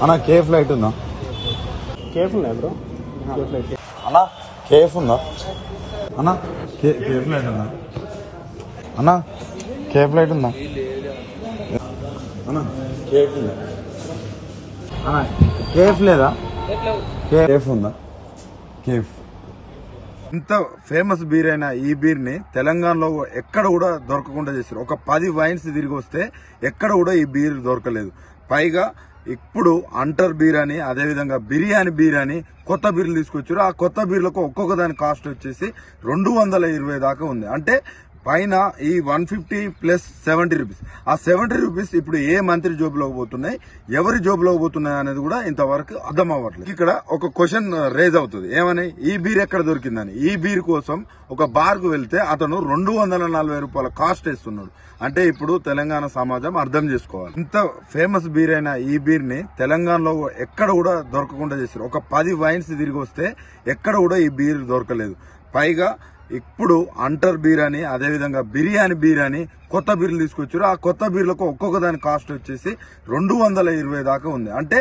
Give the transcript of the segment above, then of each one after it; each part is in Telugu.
అన్నా కే ఫ్లైట్ ఉందా? కేఫ్ ఉందా బ్రో? కే ఫ్లైట్ అన్నా కేఫ్ ఉందా? అన్నా కే ఫ్లైట్ ఉందా? అన్నా కే ఫ్లైట్ ఉందా? అన్నా కేఫ్ ఉందా? అన్నా కేఫ్ లేదా? కేఫ్ ఉందా? కేఫ్ ఇంత ఫేమస్ బీర్ అయిన ఈ బీర్ ని తెలంగాణలో ఎక్కడ కూడా దొరకకుండా చేశారు. ఒక 10 వైన్స్ తిరిగి వస్తే ఎక్కడ కూడా ఈ బీర్ దొరకలేదు. పైగా ఇప్పుడు అంటర్ బీర్ అని, అదేవిధంగా బిర్యానీ బీర్ అని కొత్త బీర్లు తీసుకొచ్చారు. ఆ కొత్త బీర్లకు ఒక్కొక్క దాని కాస్ట్ వచ్చేసి 220 దాకా ఉంది. అంటే పైన ఈ 150 ప్లస్ 70 రూపీస్. ఆ 70 రూపీస్ ఇప్పుడు ఏ మంత్రి జోబులోకి పోతున్నాయి, ఎవరి జోబులోకి పోతున్నాయి అనేది కూడా ఇంతవరకు అర్థం అవ్వట్లేదు. ఇక్కడ ఒక క్వశ్చన్ రేజ్ అవుతుంది, ఏమని? ఈ బీర్ ఎక్కడ దొరికిందని. ఈ బీర్ కోసం ఒక బార్ కు వెళ్తే అతను 240 రూపాయల కాస్ట్ వేస్తున్నాడు. అంటే ఇప్పుడు తెలంగాణ సమాజం అర్థం చేసుకోవాలి. ఇంత ఫేమస్ బీర్ అయిన ఈ బీర్ ని తెలంగాణలో ఎక్కడ కూడా దొరకకుండా చేశారు. ఒక 10 వైన్స్ తిరిగి వస్తే ఎక్కడ కూడా ఈ బీర్ దొరకలేదు. పైగా ఇప్పుడు అంటర్ బీర్ అని, అదేవిధంగా బిర్యానీ బీర్ అని కొత్త బీర్లు తీసుకొచ్చారు. ఆ కొత్త బీర్లకు ఒక్కొక్క దాని కాస్ట్ వచ్చేసి 220 దాకా ఉంది. అంటే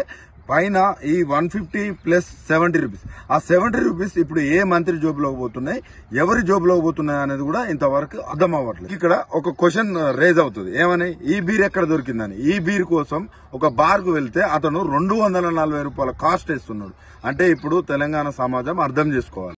పైన ఈ 150 ప్లస్ 70 రూపీస్. ఆ 70 రూపీస్ ఇప్పుడు ఏ మంత్రి జోబులోకి పోతున్నాయి, ఎవరి జోబులోకి పోతున్నాయి అనేది కూడా ఇంతవరకు అర్థం అవ్వట్లేదు. ఇక్కడ ఒక క్వశ్చన్ రేజ్ అవుతుంది, ఏమని? ఈ బీర్ ఎక్కడ దొరికిందని. ఈ బీర్ కోసం ఒక బార్ కు వెళ్తే అతను 240 రూపాయల కాస్ట్ వేస్తున్నాడు. అంటే ఇప్పుడు తెలంగాణ సమాజం అర్థం చేసుకోవాలి.